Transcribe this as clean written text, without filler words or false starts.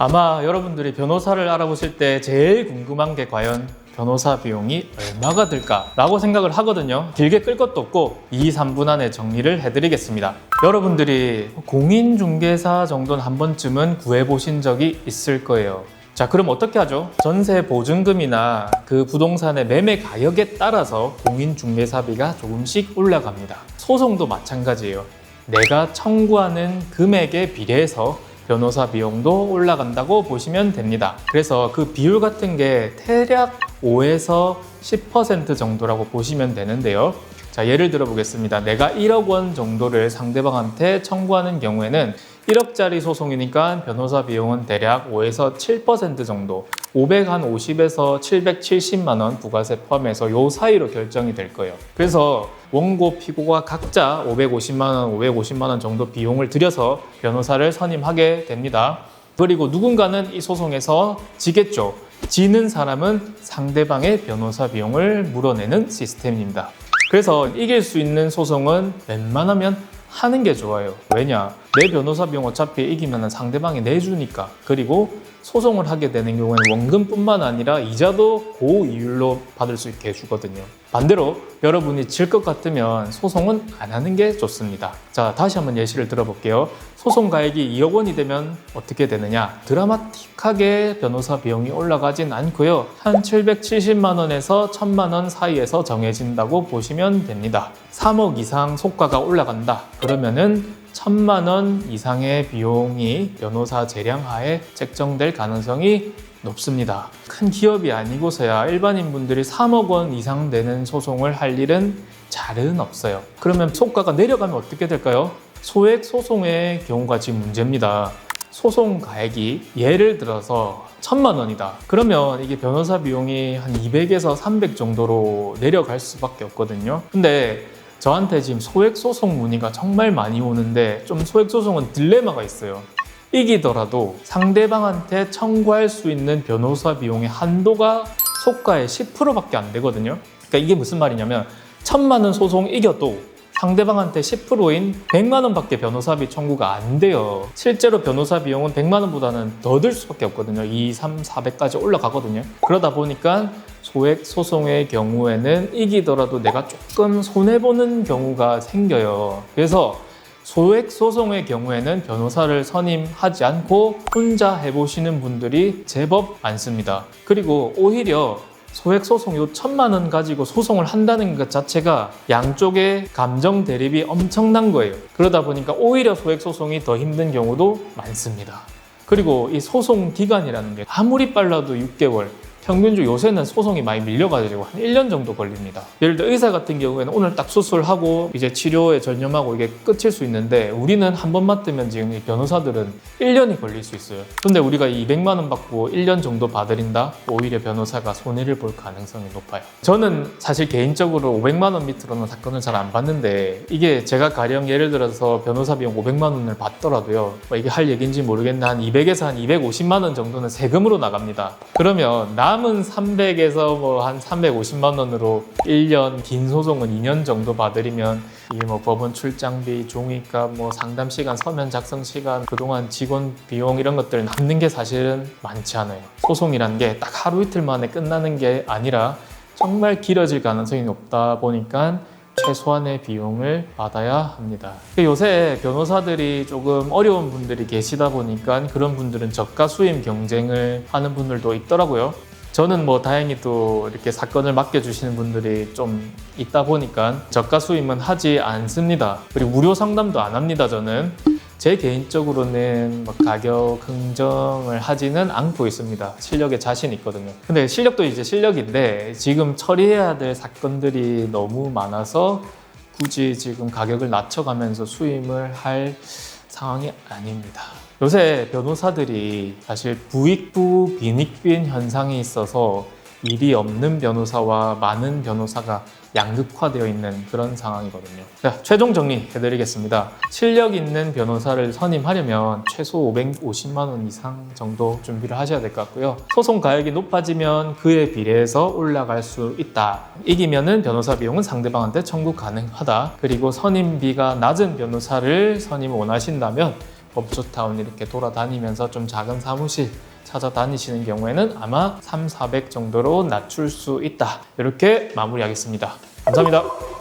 아마 여러분들이 변호사를 알아보실 때 제일 궁금한 게 과연 변호사 비용이 얼마가 들까라고 생각을 하거든요. 길게 끌 것도 없고 2, 3분 안에 정리를 해드리겠습니다. 여러분들이 공인중개사 정도는 한 번쯤은 구해보신 적이 있을 거예요. 자, 그럼 어떻게 하죠? 전세 보증금이나 그 부동산의 매매 가격에 따라서 공인중개사비가 조금씩 올라갑니다. 소송도 마찬가지예요. 내가 청구하는 금액에 비례해서 변호사 비용도 올라간다고 보시면 됩니다. 그래서 그 비율 같은 게 대략 5에서 10% 정도라고 보시면 되는데요. 자, 예를 들어 보겠습니다. 내가 1억 원 정도를 상대방한테 청구하는 경우에는 1억짜리 소송이니까 변호사 비용은 대략 5에서 7% 정도, 550에서 770만 원 부가세 포함해서 요 사이로 결정이 될 거예요. 그래서 원고 피고가 각자 550만 원, 550만 원 정도 비용을 들여서 변호사를 선임하게 됩니다. 그리고 누군가는 이 소송에서 지겠죠. 지는 사람은 상대방의 변호사 비용을 물어내는 시스템입니다. 그래서 이길 수 있는 소송은 웬만하면 하는 게 좋아요. 왜냐? 내 변호사 비용 어차피 이기면 상대방이 내주니까. 그리고 소송을 하게 되는 경우에는 원금뿐만 아니라 이자도 고이율로 받을 수 있게 해주거든요. 반대로 여러분이 질 것 같으면 소송은 안 하는 게 좋습니다. 자, 다시 한번 예시를 들어볼게요. 소송 가액이 2억 원이 되면 어떻게 되느냐? 드라마틱하게 변호사 비용이 올라가진 않고요. 한 770만 원에서 1000만 원 사이에서 정해진다고 보시면 됩니다. 3억 이상 속가가 올라간다. 그러면은 1000만 원 이상의 비용이 변호사 재량 하에 책정될 가능성이 높습니다. 큰 기업이 아니고서야 일반인 분들이 3억 원 이상 되는 소송을 할 일은 잘은 없어요. 그러면 속가가 내려가면 어떻게 될까요? 소액 소송의 경우가 지금 문제입니다. 소송 가액이 예를 들어서 1000만 원이다. 그러면 이게 변호사 비용이 한 200에서 300 정도로 내려갈 수밖에 없거든요. 근데 저한테 지금 소액소송 문의가 정말 많이 오는데 좀 소액소송은 딜레마가 있어요. 이기더라도 상대방한테 청구할 수 있는 변호사 비용의 한도가 속가의 10%밖에 안 되거든요. 그러니까 이게 무슨 말이냐면 1000만 원 소송 이겨도 상대방한테 10%인 100만 원밖에 변호사비 청구가 안 돼요. 실제로 변호사 비용은 100만 원보다는 더 들 수밖에 없거든요. 2, 3, 400까지 올라가거든요. 그러다 보니까 소액 소송의 경우에는 이기더라도 내가 조금 손해보는 경우가 생겨요. 그래서 소액 소송의 경우에는 변호사를 선임하지 않고 혼자 해보시는 분들이 제법 많습니다. 그리고 오히려 소액 소송 요 1000만 원 가지고 소송을 한다는 것 자체가 양쪽의 감정 대립이 엄청난 거예요. 그러다 보니까 오히려 소액 소송이 더 힘든 경우도 많습니다. 그리고 이 소송 기간이라는 게 아무리 빨라도 6개월, 평균적으로 요새는 소송이 많이 밀려가지고 한 1년 정도 걸립니다. 예를 들어 의사 같은 경우에는 오늘 딱 수술하고 이제 치료에 전념하고 이게 끝일 수 있는데 우리는 한 번 맞으면 지금 이 변호사들은 1년이 걸릴 수 있어요. 근데 우리가 200만 원 받고 1년 정도 봐드린다? 오히려 변호사가 손해를 볼 가능성이 높아요. 저는 사실 개인적으로 500만 원 밑으로는 사건을 잘 안 받는데 이게 제가 가령 예를 들어서 변호사 비용 500만 원을 받더라도요. 이게 할 얘기인지 모르겠는데 한 200에서 한 250만 원 정도는 세금으로 나갑니다. 그러면 남은 300에서 뭐 한 350만 원으로 1년, 긴 소송은 2년 정도 봐드리면 이게 뭐 법원 출장비, 종이값, 뭐 상담 시간, 서면 작성 시간, 그동안 직원 비용 이런 것들 남는 게 사실은 많지 않아요. 소송이란 게 딱 하루 이틀 만에 끝나는 게 아니라 정말 길어질 가능성이 높다 보니까 최소한의 비용을 받아야 합니다. 요새 변호사들이 조금 어려운 분들이 계시다 보니까 그런 분들은 저가 수임 경쟁을 하는 분들도 있더라고요. 저는 뭐 다행히 또 이렇게 사건을 맡겨주시는 분들이 좀 있다 보니까 저가 수임은 하지 않습니다. 그리고 무료 상담도 안 합니다, 저는. 제 개인적으로는 뭐 가격 흥정을 하지는 않고 있습니다. 실력에 자신 있거든요. 근데 실력도 이제 실력인데 지금 처리해야 될 사건들이 너무 많아서 굳이 지금 가격을 낮춰가면서 수임을 할 상황이 아닙니다. 요새 변호사들이 사실 부익부 빈익빈 현상이 있어서 일이 없는 변호사와 많은 변호사가 양극화되어 있는 그런 상황이거든요. 자, 최종 정리해드리겠습니다. 실력 있는 변호사를 선임하려면 최소 550만 원 이상 정도 준비를 하셔야 될 것 같고요. 소송 가액이 높아지면 그에 비례해서 올라갈 수 있다. 이기면은 변호사 비용은 상대방한테 청구 가능하다. 그리고 선임비가 낮은 변호사를 선임을 원하신다면 범초타운 이렇게 돌아다니면서 좀 작은 사무실 찾아다니시는 경우에는 아마 3,400 정도로 낮출 수 있다. 이렇게 마무리하겠습니다. 감사합니다.